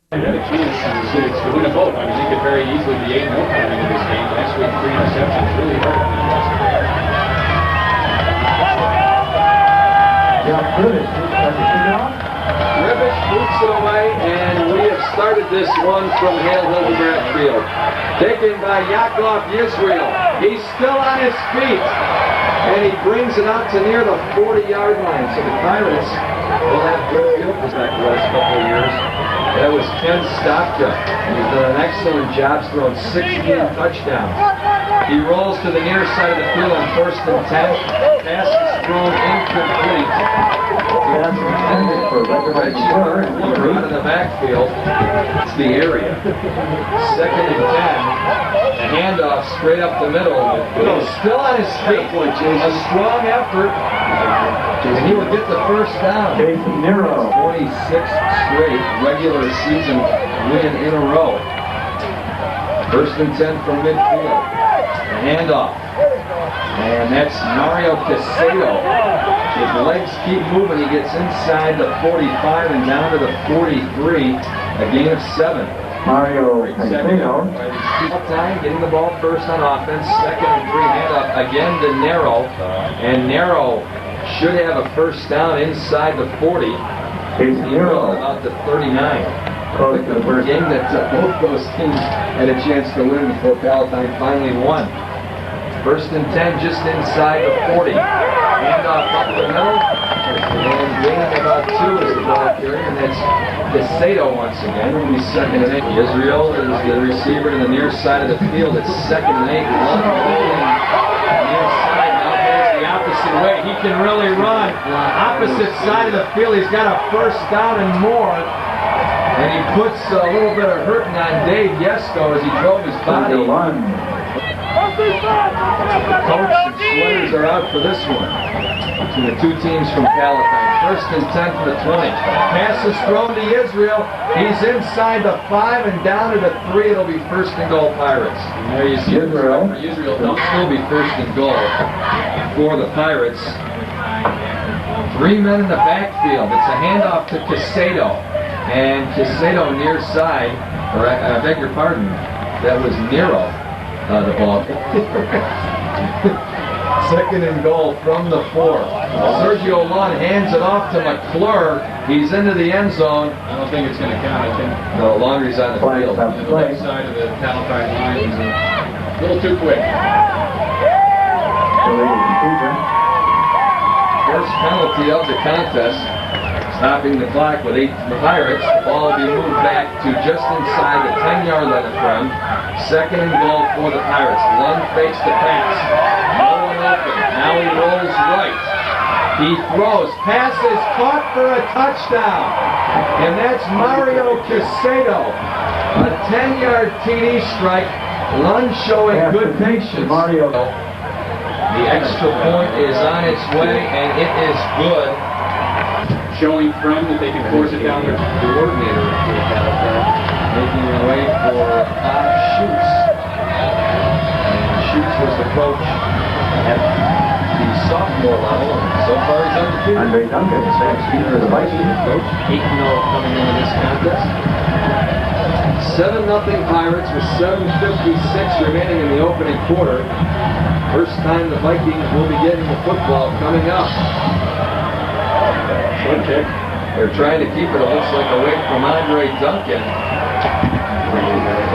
They had a chance to win a vote. I mean, they could very easily be 8-0 coming into this game. Last week, 3 interceptions really hurt. Rivich boots it away, and we have started this one from Hale Hildebrand Field. Taken by Yakov Yisrael. He's still on his feet, and he brings it out to near the 40-yard line. So the Pirates will have good field position the last couple of years. That was Ken Stopka. He's done an excellent job, thrown 16 touchdowns. He rolls to the near side of the field on 1st and 10. Pass is thrown incomplete. Out of the backfield. It's the area. 2nd and 10. A handoff straight up the middle. He's still on his feet. A strong effort. And he will get the first down. 46th straight regular season win in a row. 1st and 10 from midfield. A handoff. And that's Mario Casado. His legs keep moving. He gets inside the 45 and down to the 43. A gain of 7. Mario Casado. Time getting the ball first on offense. 2nd and 3 handoff again to Nero. And Nero should have a first down inside the 40. About the 39. The game that both those teams had a chance to win before Palatine finally won. 1st and 10 just inside the 40. Handoff up the middle. And gaining about 2 is the ball carrier. And that's Casado once again. It'll be 2nd and 8. Israel is the receiver to the near side of the field. It's 2nd and 8. Near side now goes the opposite way. He can really run. Opposite side of the field. He's got a first down and more. And he puts a little bit of hurting on Dave Yesko as he drove his body. Coach and Slayers are out for this one. To the two teams from Palatine. 1st and 10 from the 20. Pass is thrown to Israel. He's inside the 5 and down to the 3. It'll be 1st and goal Pirates. And there you see Israel. They'll still be 1st and goal for the Pirates. 3 men in the backfield. It's a handoff to Casado. And Casado near side, or I beg your pardon, that was Nero. The ball. 2nd and goal from the 4. Sergio Lund hands it off to McClure. He's into the end zone. I don't think it's going to count. I think no, Laundry's on the field. The left side of the Palatine line is a little too quick. First penalty of the contest. Stopping the clock with 8 Pirates. The ball will be moved back to just inside the 10-yard line of Fremd. 2nd and goal for the Pirates. Lund fakes the pass. No one open. Now he rolls right. He throws. Pass is caught for a touchdown. And that's Mario Casado. A 10-yard TD strike. Lund showing good patience. Mario. The extra point is on its way, and it is good. Showing Fremd that they can force it down their coordinator for Palatine, making their way for Bob Schutz. And Schutz was the coach at the sophomore level, and so far he's undefeated. Andre Duncan, speaker of the Vikings. Coach, 8-0 coming into this contest. 7-0 Pirates with 7:56 remaining in the opening quarter. First time the Vikings will be getting the football coming up. They're trying to keep it, looks like, away from Andre Duncan.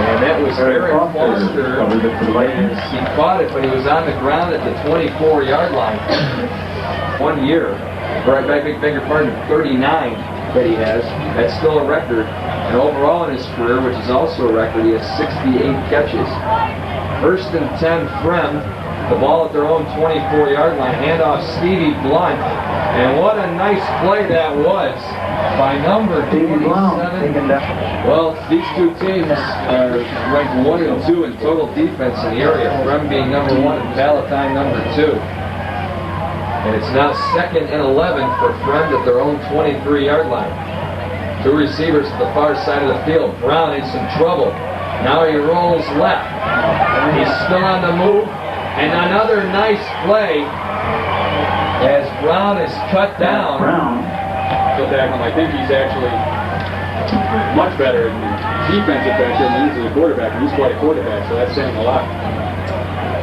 And that was Aaron Foster. He caught it, but he was on the ground at the 24-yard line. 1 year. Or I beg your pardon, 39 that he has. That's still a record. And overall in his career, which is also a record, he has 68 catches. 1st and 10 Fremd. The ball at their own 24-yard line. Handoff Stevie Blunt. And what a nice play that was by number 27. Well, these two teams are ranked 1 and 2 in total defense in the area. Fremd being number 1 and Palatine number 2. And it's now 2nd and 11 for Fremd at their own 23-yard line. 2 receivers to the far side of the field. Brown in some trouble. Now he rolls left. He's still on the move. And another nice play as Brown is cut down. I think he's actually much better in defensive back than he is as a quarterback, and he's quite a quarterback, so that's saying a lot.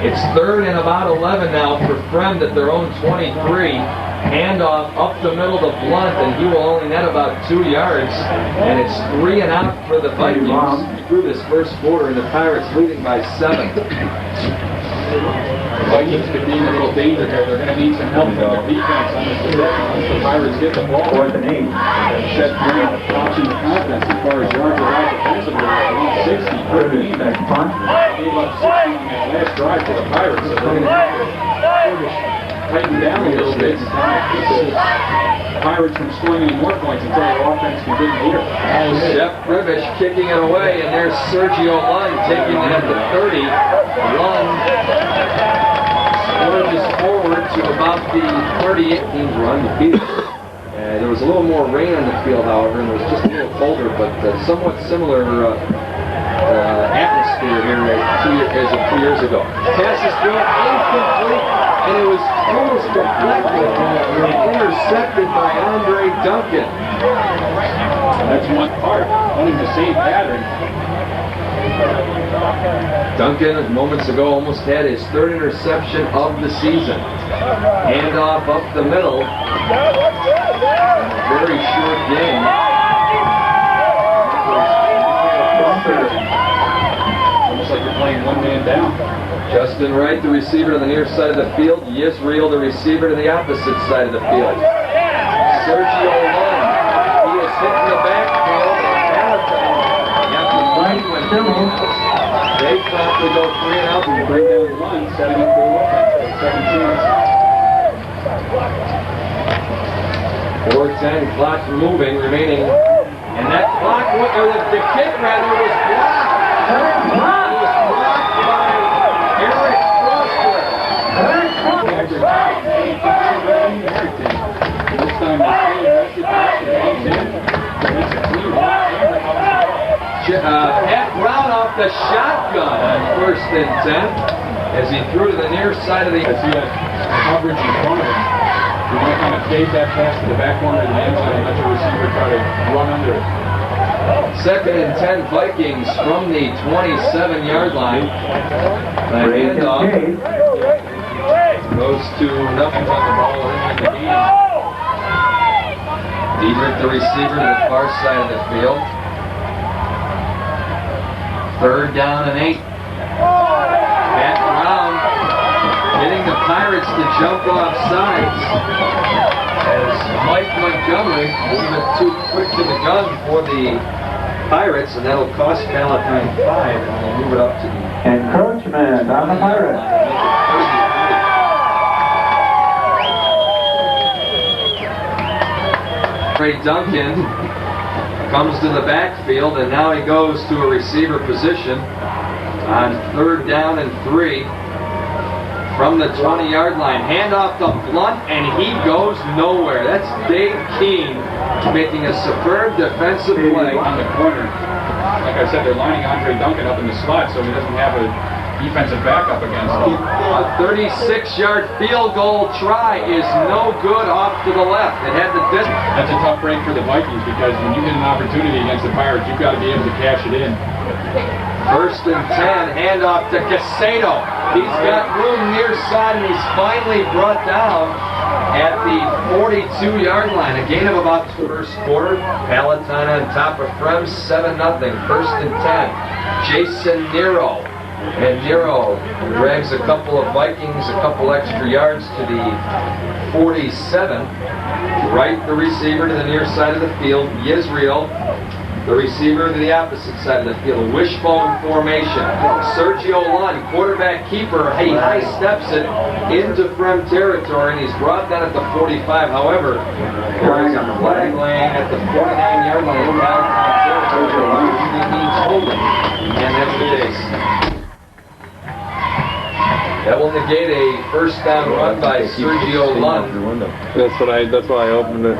It's 3rd and about 11 now for Fremd at their own 23. Handoff up the middle to Blunt, and he will only net about 2 yards. And it's 3 and out for the Vikings through this first quarter, and the Pirates leading by 7. The Vikings could be in a little danger here. They're going to need some help from their defense on this possession once the Pirates get the ball. 4th and 8. Seth Green watching the confidence as far as yards allowed defensively. 60. Next punt. Gave up 60 on that last drive to the Pirates, so they're going to have to tighten down a little bit and keep the Pirates from scoring any more points until their offense can dig later. Jeff Ribish kicking it away, and there's Sergio Lund taking it at the 30. Lund surges forward to about the 38. Teams were undefeated. There was a little more rain on the field, however, and it was just a little colder, but somewhat similar atmosphere here as of 2 years ago. Pass is thrown incomplete, and it was almost deflected and intercepted by Andre Duncan. That's one part, running the same pattern. Duncan, moments ago, almost had his 3rd interception of the season. Handoff up the middle. Very short game. Almost like you're playing one man down. Justin Wright, the receiver to the near side of the field. Yisrael, the receiver to the opposite side of the field. Sergio Lund, he is hitting the backfield. They promptly go 3 and out and Bring down Lund, setting up their offense. Second chance. 4:10, clock moving, remaining. And that clock, or the kick rather, was blocked. It was blocked by Eric Foster. This time Pat Brown off the shotgun on 1st and 10 as he threw to the near side of the. As he has coverage in front of him, you might kind of fade that pass to the back corner of the end zone and let the receiver try to run under it. 2nd and 10 Vikings from the 27-yard line. The handoff goes to nothing on the ball in the game. Diedrich, the receiver, to the far side of the field. 3rd down and 8. Pat Brown getting the Pirates to jump off sides as Mike Montgomery a little bit too quick to the gun for the Pirates, and that'll cost Palatine 5, and they'll move it up to the Encroachment on the Pirates. Trey Duncan comes to the backfield, and now he goes to a receiver position on 3rd down and 3 from the 20-yard line. Handoff to Blunt, and he goes nowhere. That's Dave Keene making a superb defensive play On the corner. Like I said, they're lining Andre Duncan up in the slot so he doesn't have a defensive backup against him. A 36-yard field goal try is no good off to the left. It had the distance. That's a tough break for the Vikings because when you get an opportunity against the Pirates, you've got to be able to cash it in. 1st and 10, handoff to Casado. He's got room near side, and he's finally brought down at the 42-yard line. A gain of about the first quarter. Palatine on top of Fremd, 7-0. 1st and 10. Jason Nero. And Nero drags a couple of Vikings a couple extra yards to the 47. Wright, the receiver, to the near side of the field. Yisrael, the receiver, to the opposite side of the field. Wishbone formation. Sergio Lund, quarterback keeper, he high steps it into Fremd territory, and he's brought down at the 45. However, there is a flag laying at the 49-yard line of Palatine territory, which usually means holding, and that's the case. That will negate a 1st down run by Sergio Lund. That's why I opened it.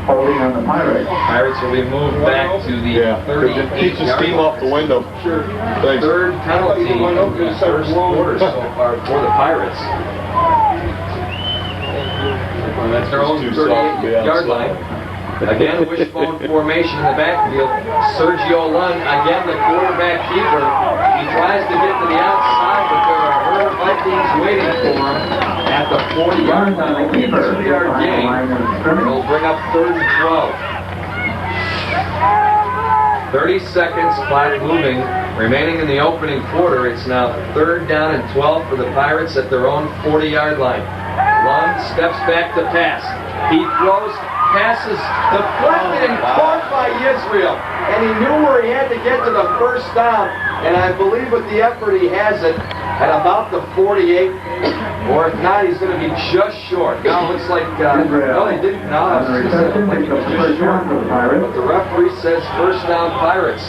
Holding on the Pirates. Pirates will be moved back to the 38 It keeps the steam off the window. Sure. Thanks. 3rd penalty of the first quarter so far for the Pirates. Well, that's Their own too soft to be 38-yard outside. line. Again, wishbone formation in the backfield. Sergio Lund, again the quarterback keeper. He tries to get to the outside, but there are Herd Vikings waiting for him at the 40-yard line. 2-yard gain. It'll bring up 3rd and 12. 30 seconds, clock moving. Remaining in the opening quarter, it's now 3rd down and 12 for the Pirates at their own 40-yard line. Lund steps back to pass. He throws, passes, deflected and caught by Israel. And he knew where he had to get to the first down. And I believe with the effort he has it at about the 48. Or if not, he's going to be just short. Now it looks like, no, he didn't. No, I was just like he was just short. But the referee says 1st down Pirates.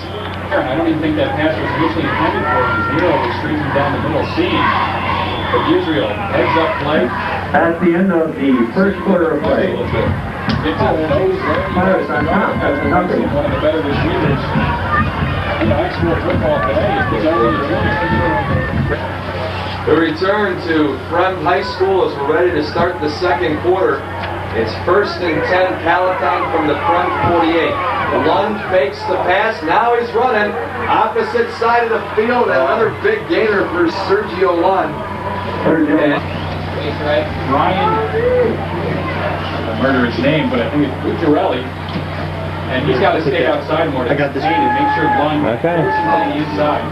I don't even think that pass was initially intended for him. Nero was streaking down the middle seam. But Israel, heads up play. At the end of the first quarter of play, It's a nose there. Pirates on top. That's nothing. One of the better receivers in high school football today. It's only a junior. We return to Fremd High School as we're ready to start the second quarter. It's 1st and 10, Palatine from the Fremd 48. Lund fakes the pass, now he's running. Opposite side of the field, another big gainer for Sergio Lund. Ryan, I murder his name, but I think it's Bucciarelli. And he's got to stay outside more to contain and make sure Lund forces on the inside.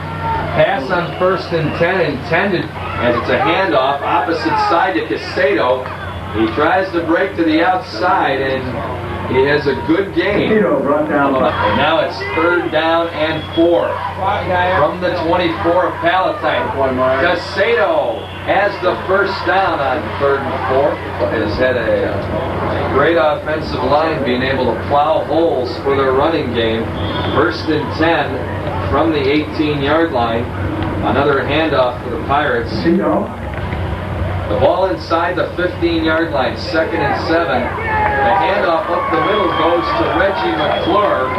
Pass on 1st and 10 intended as it's a handoff opposite side to Casado. He tries to break to the outside and he has a good gain. And now it's 3rd down and 4 from the 24 of Palatine. Casado has the 1st down on 3rd and 4. Has had a great offensive line being able to plow holes for their running game. 1st and 10 from the 18-yard line. Another handoff for the Pirates. The ball inside the 15-yard line, 2nd and 7. The handoff up the middle goes to Reggie McClure,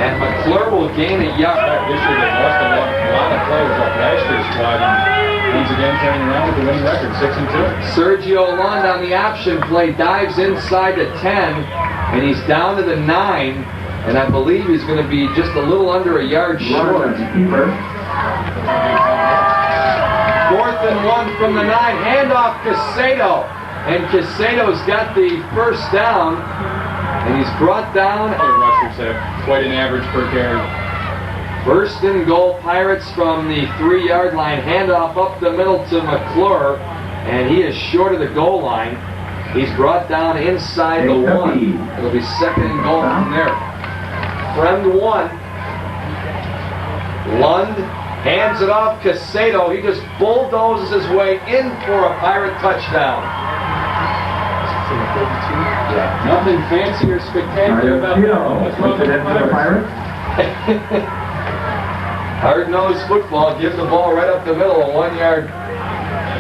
and McClure will gain a yard. This year they lost a lot of players off last year's squad, and once again turning around with the winning record, 6-2. Sergio Lund on the option play dives inside the 10, and he's down to the 9, and I believe he's going to be just a little under a yard short. 4th and 1 from the 9, handoff Casado, and Casado's got the 1st down, and he's brought down. The rushers have quite an average per carry. 1st and goal, Pirates from the 3-yard line, handoff up the middle to McClure, and he is short of the goal line. He's brought down inside the 1. It'll be 2nd and goal from there. Fremd 1. Lund hands it off Casado. He just bulldozes his way in for a Pirate touchdown. Nothing fancy or spectacular about that. Let's run the Pirates. Hard-nosed football, give the ball right up the middle, a 1-yard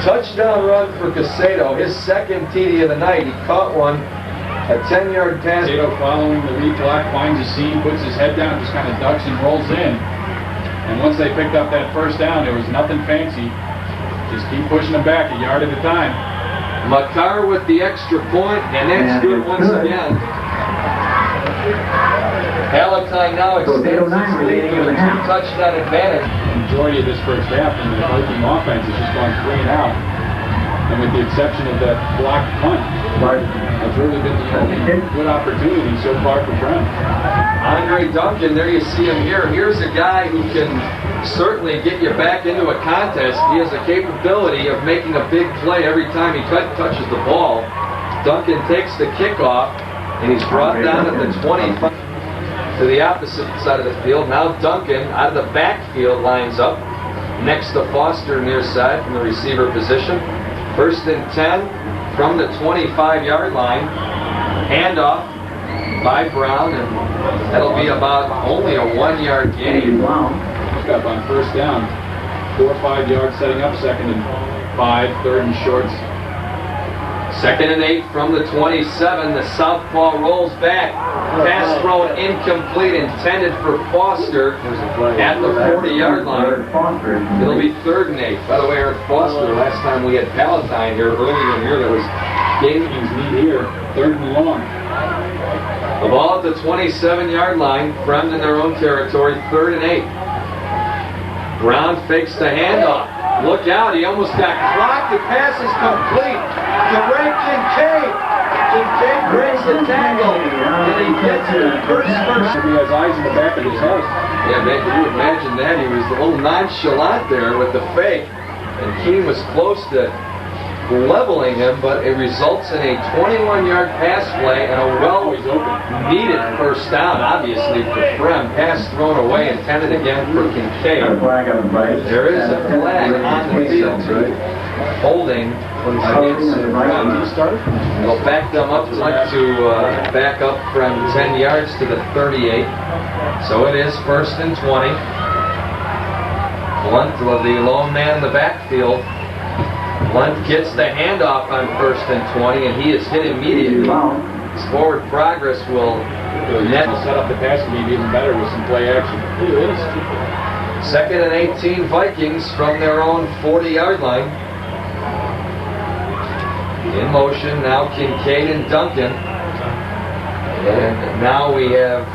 touchdown run for Casado. His 2nd TD of the night. He caught one, a 10-yard pass. Casado following the lead block, finds a seam, puts his head down, just kind of ducks and rolls in. And once they picked up that 1st down, there was nothing fancy. Just keep pushing them back a yard at a time. Makar with the extra point, and that's good once again. Palatine now extends its lead with a 2-touchdown advantage. The majority of this first half, and the Viking offense has just gone 3 and out. And with the exception of that blocked punt, that's really been the only good opportunity so far for Fremd. Andre Duncan, there you see him here. Here's a guy who can certainly get you back into a contest. He has the capability of making a big play every time he touches the ball. Duncan takes the kickoff, and he's brought down at the 25 to the opposite side of the field. Now Duncan, out of the backfield, lines up next to Foster near side from the receiver position. 1st and 10 from the 25-yard line. Handoff by Brown, and that'll be about only a 1-yard gain. Pick up on 1st down. 4 or 5 yards setting up 2nd and 5, 3rd and shorts. 2nd and 8 from the 27. The southpaw rolls back. Pass thrown incomplete, intended for Foster at the 40-yard line. It'll be 3rd and 8. By the way, Eric Foster, last time we had Palatine here earlier in the year, there was Gaming's lead here, 3rd and long. The ball at the 27-yard line. Fremd in their own territory. 3rd and 8. Brown fakes the handoff. Look out, he almost got clocked. The pass is complete to Ray Kincaid. Kincaid breaks the tackle, and he gets it first. He has eyes in the back of his head. Yeah, man, can you imagine that? He was a little nonchalant there with the fake, and Keene was close to leveling him, but it results in a 21-yard pass play and a well-needed first down, obviously, for Fremd. Pass thrown away, intended again for Kincaid. There is a flag on the field. Holding against Fremd. They'll back them up to back up from 10 yards to the 38. So it is 1st and 20. Blunt, the lone man in the backfield. Blunt gets the handoff on 1st and 20, and he is hit immediately. His forward progress will net. Set up the pass game even better with some play action. 2nd and 18 Vikings from their own 40-yard line. In motion now Kincaid and Duncan. And now we have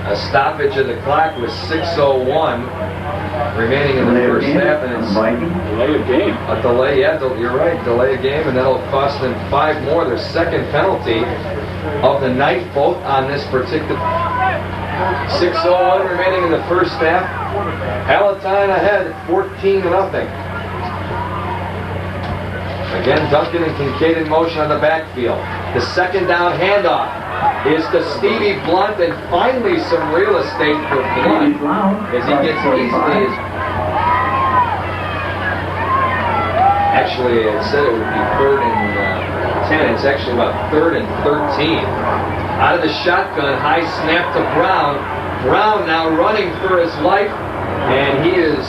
a stoppage of the clock with 6:01 remaining in the first half, and it's Delay of game. a delay. Yeah, you're right, delay of game, and that'll cost them 5 more. Their second penalty of the night, both on this particular. 6:01 remaining in the first half. Palatine ahead, 14-0. Again, Duncan and Kincaid in motion on the backfield. The 2nd down handoff is to Stevie Blunt, and finally some real estate for Blunt as he gets easily. Actually, it said it would be 3rd and 10. It's actually about 3rd and 13. Out of the shotgun, high snap to Brown. Brown now running for his life, and he is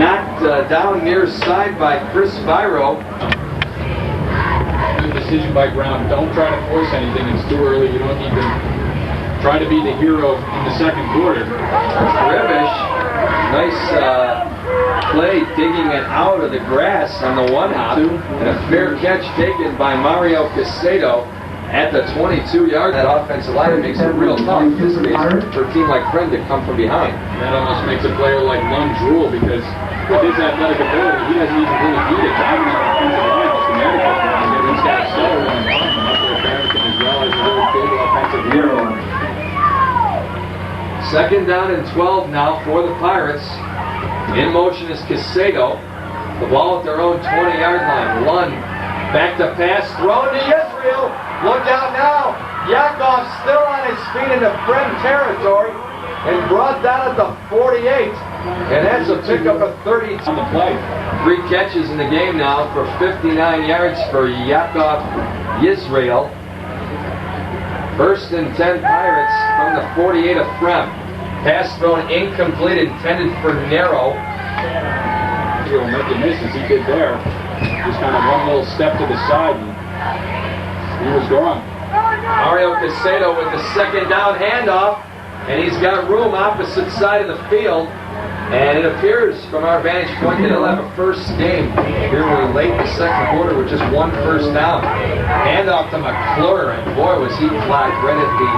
knocked down near side by Chris Viro. Good decision by Brown. Don't try to force anything. It's too early. You don't need to try to be the hero in the 2nd quarter. Ribish, nice play digging it out of the grass on the 1-hop, and a fair catch taken by Mario Casado at the 22-yard. That offensive line makes it real tough in this case for a team like Fremd to come from behind. That almost makes a player like Lund drool, because with his athletic ability, he doesn't even really need it. Dominant offensive line is medical. He's got Sutter and Hoffman up there, Farrington, as well as a really big offensive line. 2nd down and 12 now for the Pirates. In motion is Casado. The ball at their own 20-yard line. Lund back to pass, thrown to Israel. Look out now. Yakov still on his feet into Fremd territory and brought down at the 48. And that's a pickup of 32 on the play. 3 catches in the game now for 59 yards for Yakov Yisrael. 1st and 10 Pirates from the 48 of Fremd. Pass thrown incomplete, intended for Narrow. He'll make the misses he did there. Just kind of one little step to the side, and he was gone. Mario Casado with the 2nd down handoff, and he's got room opposite side of the field. And it appears from our vantage point that he'll have a first game. Here we're late in the 2nd quarter with just 1 first down. Handoff to McClure, and boy was he clocked right at the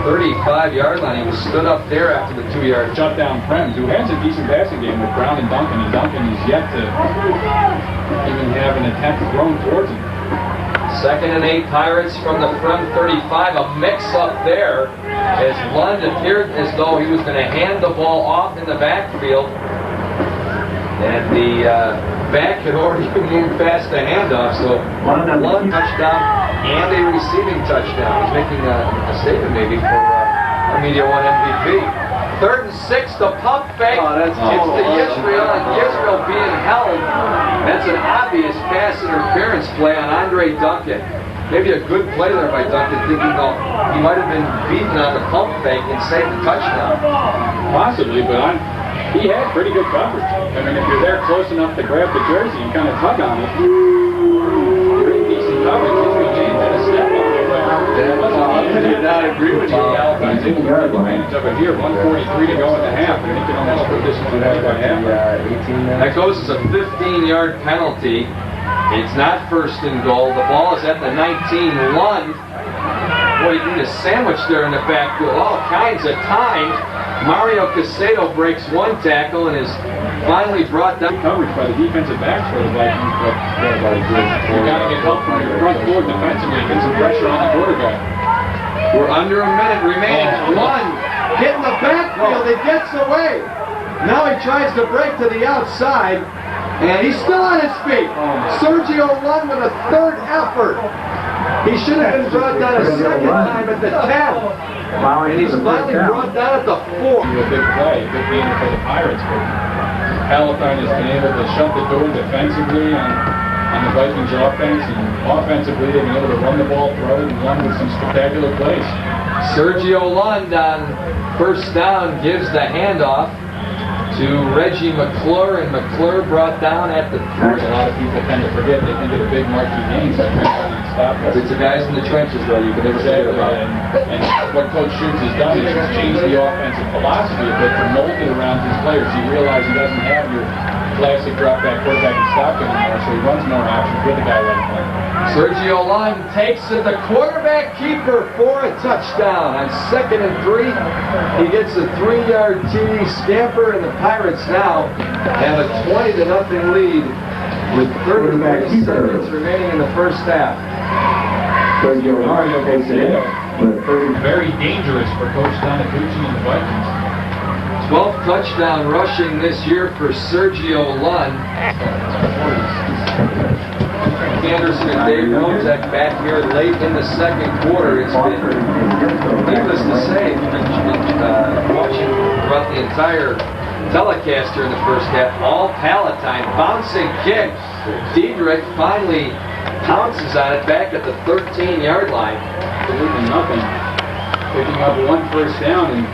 35-yard line. He was stood up there after the 2-yard shut down Fremd, who has a decent passing game with Brown and Duncan is yet to even have an attempt thrown towards him. 2nd and 8 Pirates from the Fremd 35. A mix-up there as Lund appeared as though he was going to hand the ball off in the backfield. And the back had already moved past the handoff, so Lund touchdown and a receiving touchdown. He's making a statement maybe for our Media One MVP. 3rd and 6, the pump fake. It's to Yisrael, and Yisrael being held. That's an obvious pass interference play on Andre Duncan. Maybe a good play there by Duncan, thinking he might have been beaten on the pump fake and saved the touchdown. Possibly, but he had pretty good coverage. I mean, if you're there close enough to grab the jersey and kind of tug on it, pretty decent coverage. Israel James had a step on it. I did not agree with you. I think he took advantage of it here. 1:43 to go in the half, and he can almost put this one away by half. That goes as a 15-yard penalty. It's not 1st and goal. The ball is at the 19. Lund Boy, you need a sandwich there in the backfield. All kinds of time. Mario Casado breaks one tackle and is finally brought down. Coverage by the defensive backs for the Vikings, but you got to get help from your front four defensively, get some pressure on the quarterback. We're under a minute remaining. Lund hit in the backfield. It gets away. Now he tries to break to the outside, and he's still on his feet. Sergio Lund with a third effort. He should have been brought down a second time at the 10. And he's finally brought down at the 4. A big play, big game for the Pirates, but Palatine has been able to shut the door defensively on the Vikings offense, and offensively they've been able to run the ball, throw it, and run with some spectacular plays. Sergio Lund on first down gives the handoff to Reggie McClure, and McClure brought down at the 3. A lot of people tend to forget they think of the big marquee games like stop us. It's the guys in the trenches, though. You can never say it about. And what Coach Schutz has done is he's changed the offensive philosophy a bit to mold it around his players. He realized he doesn't have your classic drop back quarterback and stop anymore, so he runs more options with a guy like him. Sergio Lund takes it, the quarterback keeper for a touchdown. On 2nd and 3, he gets a 3-yard TD scamper, and the Pirates now have a 20-0 lead with 33 seconds remaining in the first half. Sergio Lund takes it in. Very dangerous for Coach Donagucci and the Vikings. 12th touchdown rushing this year for Sergio Lund. Anderson and Dave Rozek back here late in the second quarter. It's been, needless to say, if you've been watching throughout the entire telecast here in the first half, all Palatine. Bouncing kick. Diedrich finally pounces on it back at the 13-yard line. Absolutely nothing. Picking up one first down, and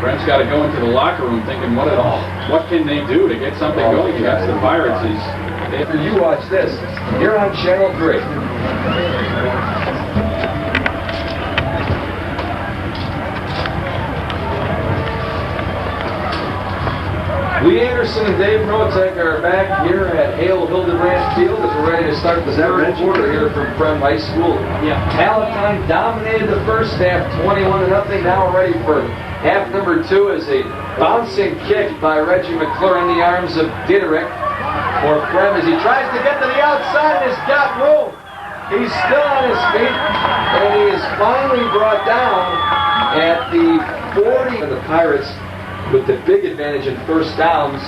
Brent's got to go into the locker room thinking, what can they do to get something going against the Pirates? After you watch this, here on Channel 3. Lee Anderson and Dave Rozek are back here at Hale Hildebrand Field as we're ready to start the third quarter here from Fremd High School. Palatine dominated the first half, 21-0. Now we're ready for half number 2 as a bouncing kick by Reggie McClure in the arms of Diedrich for Fremd as he tries to get to the outside and has got room. He's still on his feet, and he is finally brought down at the 40 of the Pirates with the big advantage in first downs,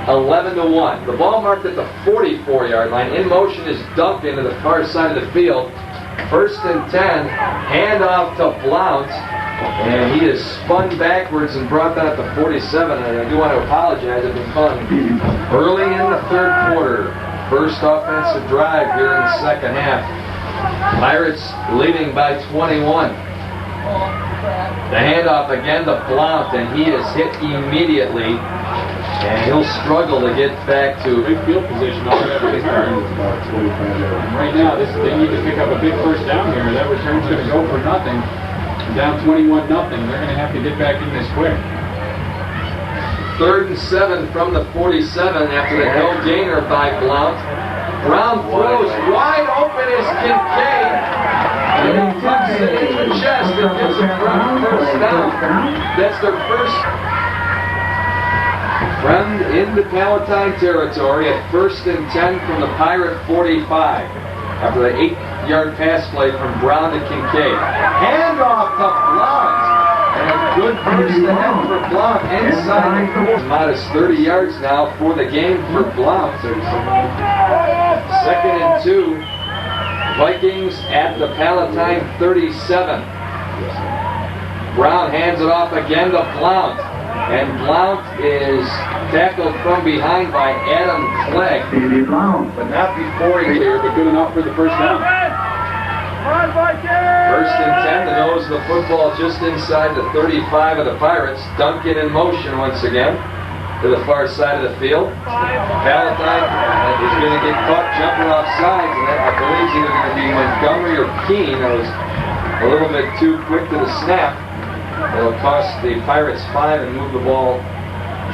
11-1. The ball marked at the 44-yard line. In motion is Duncan to the far side of the field. 1st and 10, handoff to Blount, and he is spun backwards and brought down at the 47. And I do want to apologize. I've been calling early in the third quarter. First offensive drive here in the second half. Pirates leading by 21. The handoff again to Blount, and he is hit immediately, and he'll struggle to get back to big field position already. Right now, they need to pick up a big first down here. That return's going to go for nothing. Down 21-0. They're going to have to get back in this quick. 3rd and 7 from the 47 after the no gainer by Blount. Brown throws wide open is Kincaid. And he tucks it in the chest and gets a first down. That's their first. Fremd into Palatine territory at 1st and 10 from the Pirate 45. After the 8-yard pass play from Brown to Kincaid. Handoff to Blount. And a good first ahead for Blount inside the course. Modest 30 yards now for the game for Blount. 2nd and 2. Vikings at the Palatine 37. Brown hands it off again to Blount. And Blount is tackled from behind by Adam Clegg. But not before he clear, but good enough for the first down. 1st and 10, the nose of the football just inside the 35 of the Pirates. Duncan in motion once again to the far side of the field. Palatine is going to get caught jumping off sides, and I believe it's either going to be Montgomery or Keene. That was a little bit too quick to the snap. It'll cost the Pirates 5 and move the ball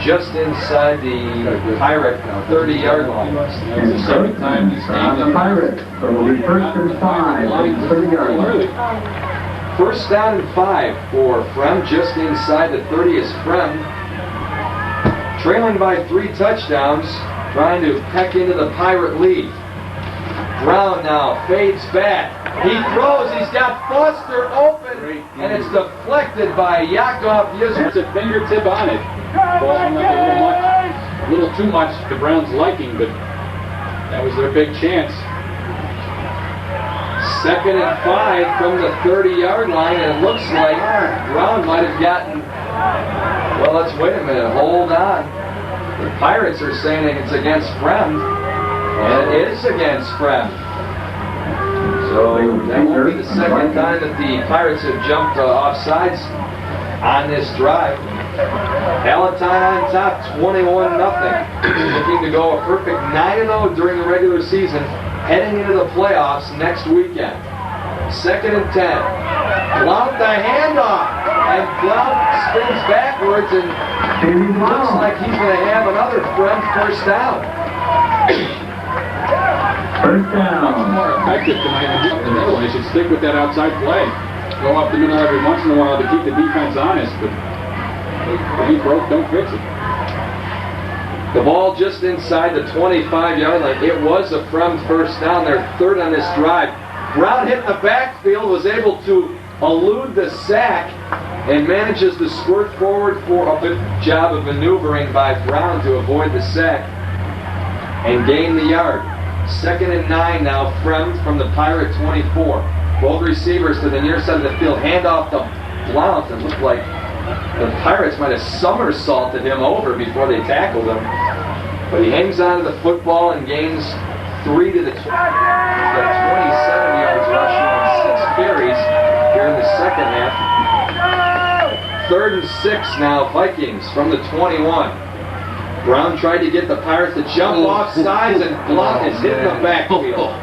just inside the Pirate 30-yard line. That's the second time this On the game. Pirates, so it'll be first and 5, 30-yard line. First down and 5 for Fremd, just inside the 30 is Fremd. Trailing by 3 touchdowns, trying to peck into the Pirate lead. Brown now fades back. He throws, he's got Foster open, and it's deflected by Yakov Yuzur. There's a fingertip on it. Ball went a little too much to Brown's liking, but that was their big chance. Second and 5 from the 30-yard line, and it looks like Brown might have gotten, well, let's wait a minute, hold on. The Pirates are saying it's against Fremd, and it is against Fremd. So that won't be the second time that the Pirates have jumped offsides on this drive. Palatine on top, 21-0. Looking to go a perfect 9-0 during the regular season, heading into the playoffs next weekend. Second and 10. Blount the handoff, and Blount spins backwards and looks like he's going to have another Fremd first down. First Much down. more effective tonight than up the middle. They should stick with that outside play. Go up the middle every once in a while to keep the defense honest, but if he broke, don't fix it. The ball just inside the 25-yard line. It was a Fremd first down. They're third on this drive. Brown hit the backfield, was able to elude the sack, and manages to squirt forward for a good job of maneuvering by Brown to avoid the sack and gain the yard. Second and 9 now, Fremd from the Pirate 24. Both receivers to the near side of the field. Hand off to Blount. It looked like the Pirates might have somersaulted him over before they tackled him. But he hangs on to the football and gains 3 to the 20. He's got 27 yards rushing and 6 carries here in the second half. Third and 6 now, Vikings from the 21. Brown tried to get the Pirates to jump off sides, and Blount is hitting the backfield.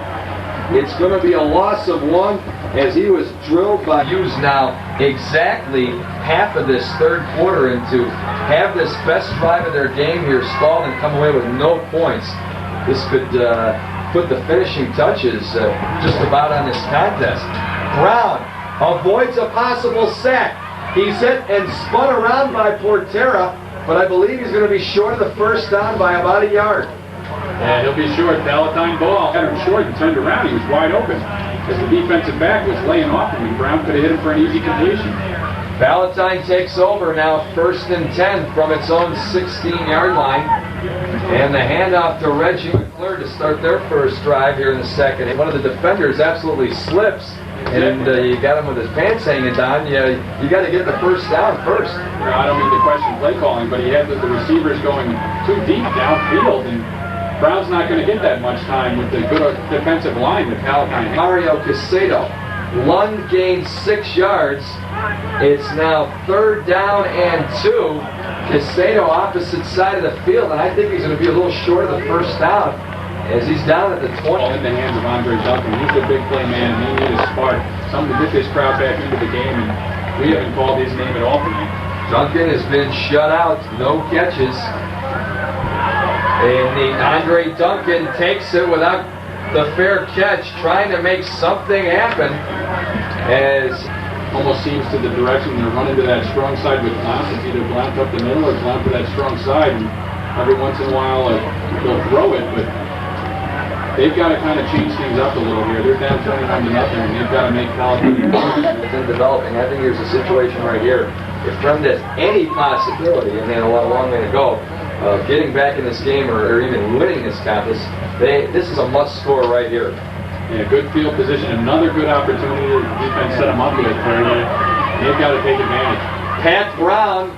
It's going to be a loss of 1 as he was drilled by Hughes now exactly half of this third quarter, and to have this best drive of their game here stalled and come away with no points. This could put the finishing touches just about on this contest. Brown avoids a possible sack. He's hit and spun around by Portera, but I believe he's going to be short of the first down by about a yard. Yeah, he'll be short. Palatine ball. Had him short and turned around. He was wide open. As the defensive back was laying off him, and Brown could have hit him for an easy completion. Palatine takes over now, first and 10 from its own 16-yard line. And the handoff to Reggie McClure to start their first drive here in the second. One of the defenders absolutely slips, and you got him with his pants hanging down. You got to get the first down first. I don't mean to question play calling, but he had the receivers going too deep downfield, and Brown's not going to get that much time with the good defensive line with Palatine. Mario Casado. Lund gains 6 yards. It's now third down and 2. Casado opposite side of the field, and I think he's going to be a little short of the first down as he's down at the 20. Ball in the hands of Andre Duncan. He's a big play man. He needs a spark, something to get this crowd back into the game, and we haven't called his name at all tonight. Duncan has been shut out, no catches. And Andre Duncan takes it without the fair catch, trying to make something happen as almost seems to the direction they're running to that strong side with Blount. It's either Blount up the middle or Blount to that strong side. And every once in a while they'll throw it, but they've got to kind of change things up a little here. They're down 21-0, and they've got to make Palatine in developing. I think here's a situation right here. If Fremd has any possibility, and they have a long way to go, of getting back in this game or even winning this contest, this is a must score right here. Yeah, good field position, another good opportunity. The defense set them up with it. They've got to take advantage. Pat Brown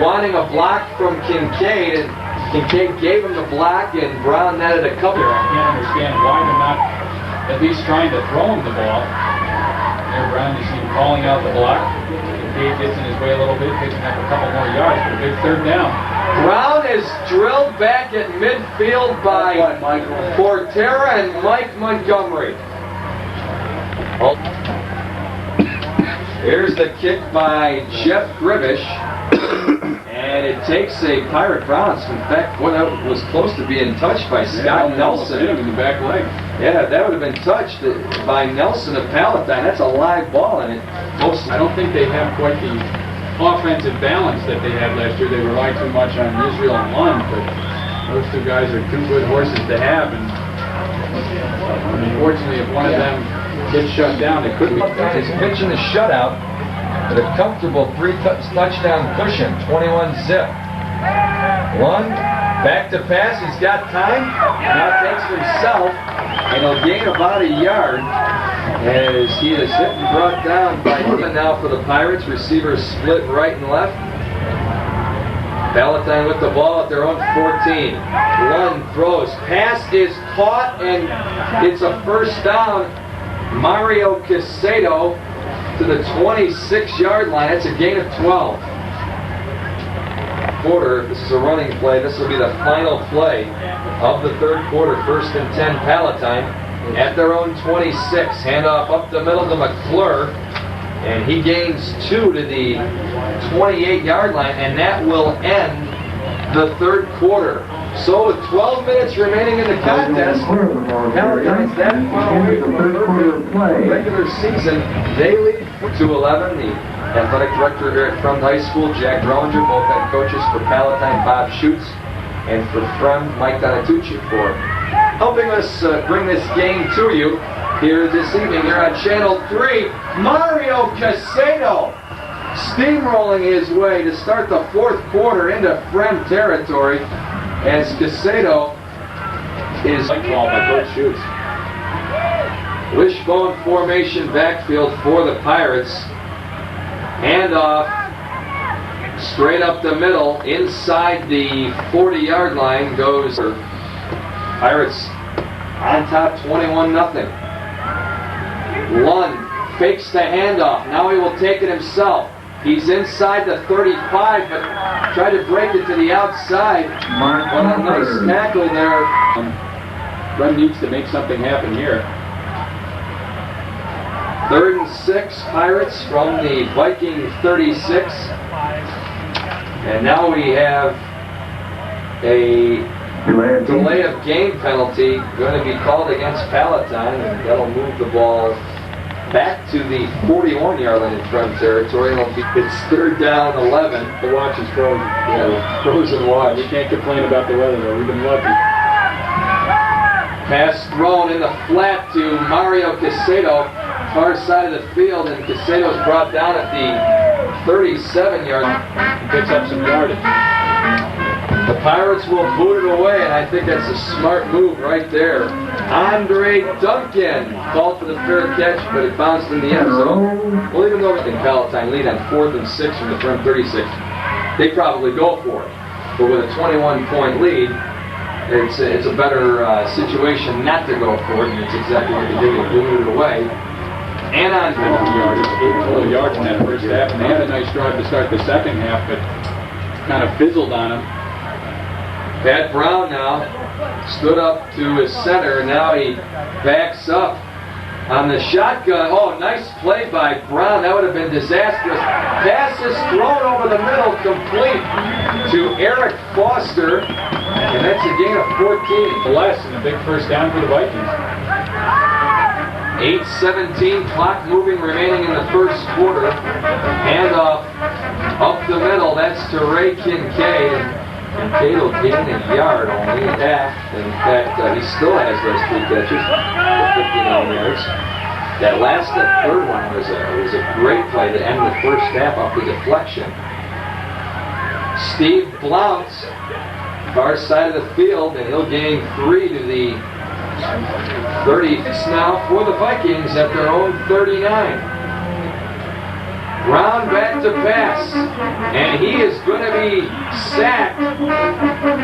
wanting a block from Kincaid, and Kincaid gave him the block, and Brown netted a couple. I can't understand why they're not at least trying to throw him the ball. There, Brown, you see him calling out the block. Kincaid gets in his way a little bit, picking up a couple more yards, but a big third down. Brown is drilled back at midfield by Portera and Mike Montgomery. Here's the kick by Jeff Grivish. And And it takes a Pirate bounce. In fact, boy, that was close to being touched by Scott Nelson. Hit him in the back leg. Yeah, that would have been touched by Nelson of Palatine. That's a live ball, and I don't think they have quite the offensive balance that they had last year. They relied too much on Israel and Lund, but those two guys are two good horses to have. And unfortunately, if one of them gets shut down, it could be. He's pitching the shutout with a comfortable touchdown cushion, 21-zip. Lund, back to pass. He's got time. Now takes it himself, and he'll gain about a yard as he is hit and brought down by him. Now for the Pirates, receivers split right and left. Palatine with the ball at their own 14. Lund throws. Pass is caught, and it's a first down. Mario Casado to the 26-yard line. That's a gain of 12. Quarter. This is a running play. This will be the final play of the third quarter. 1st and 10 Palatine at their own 26. Handoff up the middle to McClure, and he gains 2 to the 28-yard line, and that will end the third quarter. So with 12 minutes remaining in the contest, Palatine's that far away from the regular season. They lead 2-11. The athletic director here at Fremd High School, Jack Grolinger, both head coaches for Palatine, Bob Schutz, and for Fremd, Mike Donatucci, for helping us bring this game to you here this evening here on Channel 3. Mario Casado steamrolling his way to start the fourth quarter into Fremd territory, as Casado is Ball by Coach Schutz. wishbone formation backfield for the Pirates. Handoff straight up the middle, inside the 40-yard line goes Pirates on top 21-0. Lund fakes the handoff. Now he will take it himself. He's inside the 35, but tried to break it to the outside. But a nice tackle there. Fremd needs to make something happen here. 3rd and 6, Pirates from the Viking 36. And now we have a delay of game penalty going to be called against Palatine, and that'll move the ball back to the 41-yard line in Fremd territory. It's 3rd down 11. The watch is frozen. Yeah, frozen watch. We can't complain about the weather though. We've been lucky. Pass thrown in the flat to Mario Casado, far side of the field, and Casado's brought down at the 37-yard line. Picks up some yardage. The Pirates will boot it away, and I think that's a smart move right there. Andre Duncan called for the fair catch, but it bounced in the end zone. Well, even though they Palatine lead on 4th and 6 from the Fremd 36, they probably go for it. But with a 21-point lead, it's a better situation not to go for it, and it's exactly what they did. They booted it away. And on 50 yards, 8 total yards in that first half, and they had a nice drive to start the second half, but kind of fizzled on them. Pat Brown now stood up to his center. Now he backs up on the shotgun. Oh, nice play by Brown. That would have been disastrous. Pass is thrown over the middle, complete to Eric Foster, and that's a gain of 14. Less, and a big first down for the Vikings. 8:17 clock moving remaining in the first quarter. Handoff up the middle. That's to Ray Kincaid. Kincaid will gain a yard only, half. In fact, he still has those 3 catches for 59 yards. That third one was a great play to end the first half off the deflection. Steve Blount, far side of the field, and he'll gain 3 to the 36 now for the Vikings at their own 39. Brown back to pass, and he is going to be sacked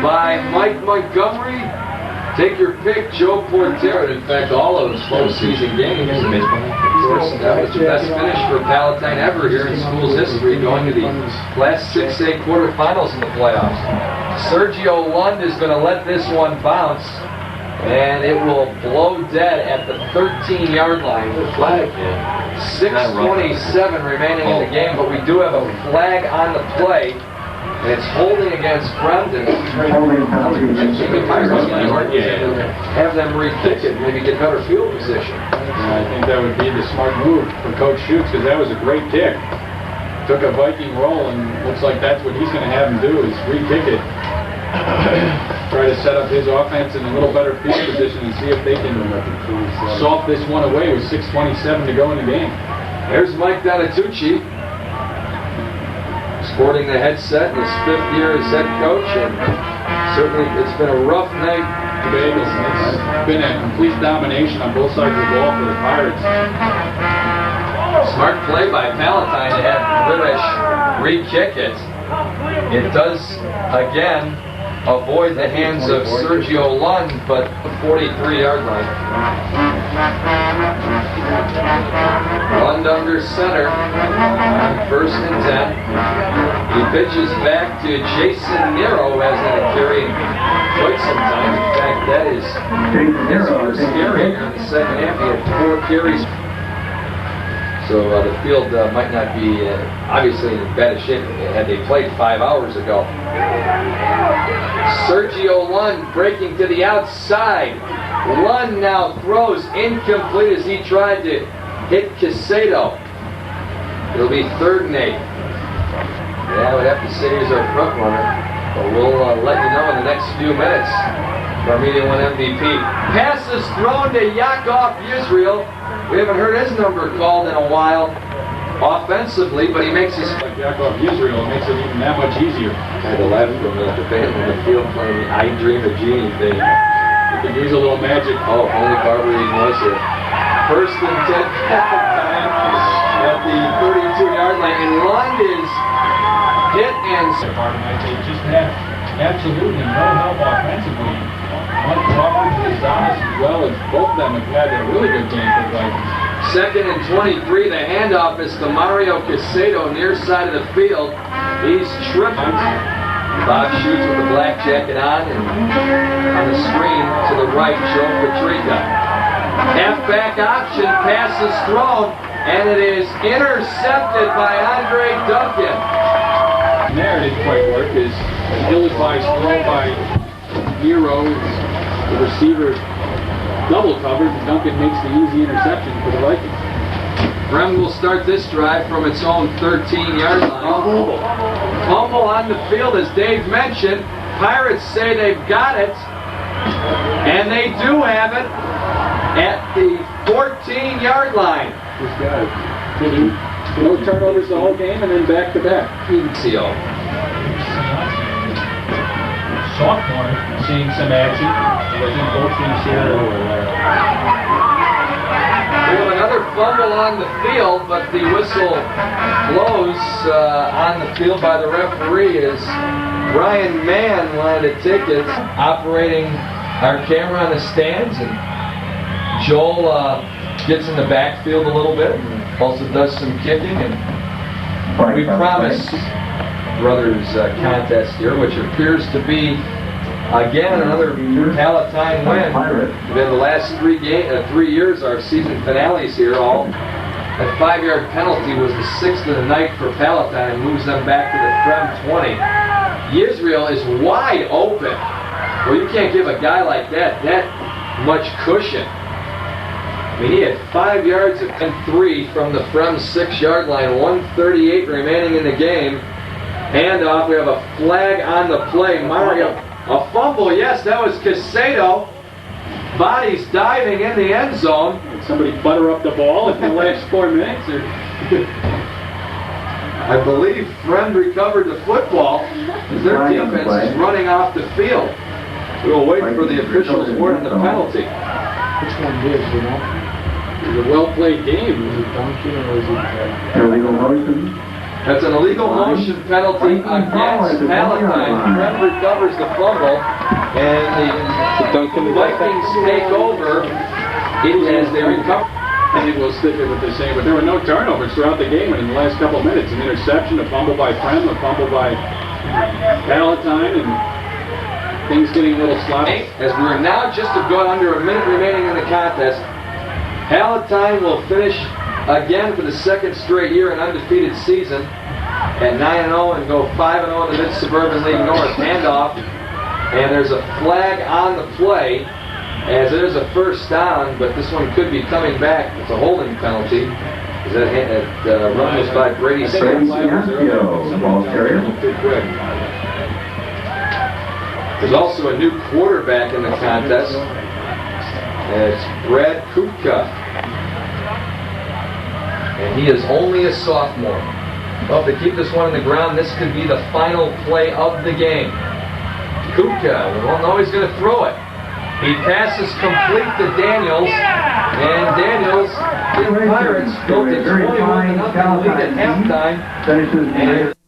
by Mike Montgomery. Take your pick, Joe Portero. In fact, all of his postseason games. Of course, that was the best finish for Palatine ever here in school's history, going to the Class 6A quarterfinals in the playoffs. Sergio Lund is going to let this one bounce, and it will blow dead at the 13-yard line. Flag. 6:27 remaining in the game, but we do have a flag on the play. And it's holding against Fremd. Holding penalty. Have them re-kick it, maybe get better field position. I think that would be the smart move for Coach Schutz, because that was a great kick. Took a Viking roll, and looks like that's what he's going to have him do, is re-kick it. Try to set up his offense in a little better field position and see if they can soft this one away with 6:27 to go in the game. There's Mike Donatucci, sporting the headset in his 5th year as head coach, and certainly it's been a rough night. Bagels. It's been a complete domination on both sides of the ball for the Pirates. Smart play by Palatine to have British re-kick it. It does, again, avoid the hands of Sergio Lund, but the 43-yard line. Lund under center, 1st and 10. He pitches back to Jason Nero, who hasn't had a carry in quite some time. In fact, that is his carry in the second half. He had 4 carries. So the field might not be obviously in bad shape had they played 5 hours ago. Sergio Lund breaking to the outside. Lund now throws incomplete as he tried to hit Casado. It'll be 3rd and 8. Yeah, I would have to say he's our front runner, but we'll let you know in the next few minutes. Armenia 1 MVP. Pass is thrown to Yakov Yisrael. We haven't heard his number called in a while offensively, but he makes his... Like Yakov Yisrael, it makes it even that much easier. I had to laugh from the band in the field playing the I Dream of Jeannie thing. You could use a little magic. Oh, only Barbara Eden was here. 1st and 10 at the 32-yard line, and Lund is hit and... They just had absolutely no help offensively. Mike Crawford is honest as well as both of them have had a really good game for the Vikings. 2nd and 23, the handoff is to Mario Casado, near side of the field. He's tripping. Bob shoots with the black jacket on, and on the screen to the right, Joe Petrika. Halfback option, pass is thrown, and it is intercepted by Andre Duncan. And there it didn't quite work, is an ill-advised throw by Nero. The receiver double covered, and Duncan makes the easy interception for the Vikings. Fremd will start this drive from its own 13-yard line. Fumble on the field, as Dave mentioned. Pirates say they've got it, and they do have it at the 14-yard line. This guy. No turnovers the whole game, and then back-to-back. Sophomore, seeing some action. Wasn't both teams here. We have another fumble on the field, but the whistle blows on the field by the referee as Brian Mann wanted a ticket, operating our camera on the stands, and Joel gets in the backfield a little bit and also does some kicking, and we promise brothers contest here, which appears to be again another Palatine win. We've had the last 3 years our season finales here all. That 5-yard penalty was the 6th of the night for Palatine and moves them back to the Fremd 20. Yisrael is wide open. Well, you can't give a guy like that much cushion. I mean, he had 5 yards and 3 from the Fremd 6-yard line, 1:38 remaining in the game. Handoff, we have a flag on the play. Mario, a fumble, yes, that was Casado. Bodies diving in the end zone. Did somebody butter up the ball in the last 4 minutes? Or I believe Fremd recovered the football. Their defense is running off the field. We'll wait for the officials' word on the penalty. which one did, you know? It was a well-played game. Was it Duncan or was it... Illegal motion. That's an illegal motion penalty against Palatine. Fremd recovers the fumble, and the Vikings take over as they recover. I think we'll stick with the same, but there were no turnovers throughout the game, and in the last couple of minutes, an interception, a fumble by Fremd, a fumble by Palatine, and things getting a little sloppy. As we're now just about under a minute remaining in the contest, Palatine will finish again for the second straight year, an undefeated season at 9-0 and go 5-0 in the Mid-Suburban League North. Handoff, and there's a flag on the play as there's a first down, but this one could be coming back. It's a holding penalty. That run was by Brady Simmons. Ball carrier. There's also a new quarterback in the contest. And it's Brad Kutka. And he is only a sophomore. Well, if they keep this one on the ground, this could be the final play of the game. Kutka, we won't know he's going to throw it. He passes complete to Daniels, and Daniels, the Pirates, built a 21-0 lead at halftime. Finishes